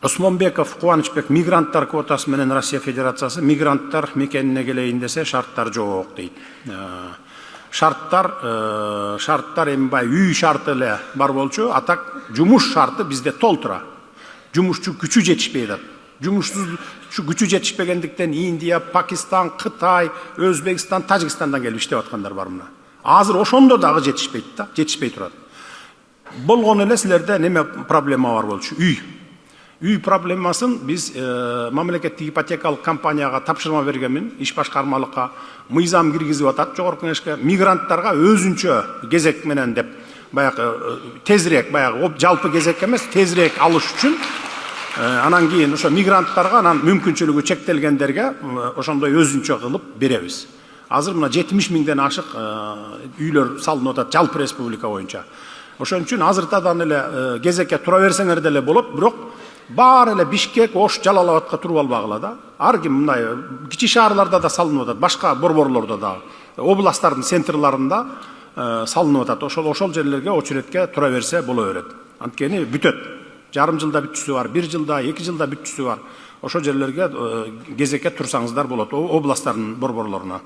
Осмонбеков Кубанычбек мигранттар квотасы менен Россия Федерациясы мигранттар мекенине келейин десе шарттар жок дейт. Шарттар эми бай үй шарты эле бар болчу, атак жумуш шарты бизде толтура. Жумушчу күчү жетишпей атат. Жумушсуз күчү жетишпегендиктен Индия, Пакистан, Кытай, Өзбекстан, Тажикстандан келип иштеп аткандар бар мына. Азыр ошондо дагы жетишпейт да, жетишпей турат. Болгон эле силерде неме проблема бар болчу? Үй проблемасын біз мамлекеттик ипотекалык компанияга тапшырма бергенмин, иш башкармалыкка мыйзам киргизип атат жогорку кеңешке, мигранттарга өзүнчө кезек менен деп, баягы тезирээк, баягы жалпы кезек эмес, тезирээк алыш үчүн анан кийин ошо мигранттарга анан мүмкүнчүлүгү чектелгендерге ошондой өзүнчө кылып беребиз. Азыр мына 70 миңден ашык үйлөр салынып атат жалпы республика боюнча. Ошон үчүн азыртадан эле кезекке тура берсеңер деле болот, бирок баары эле Бишкек, Ош, Жалал-Абадка туруп албагыла да. Ар ким мындай кичи шаарларда да салынып атат, башка борборлордо да, областтардын центрларында салынып атат. Ошол жерлерге очередке тура берсе боло берет. Анткени бүтөт. Жарым жылда бүтчүсү бар, 1 жылда, 2 жылда бүтчүсү бар. Ошол жерлерге кезекке турсаңыздар болот, областтардын борборлоруна.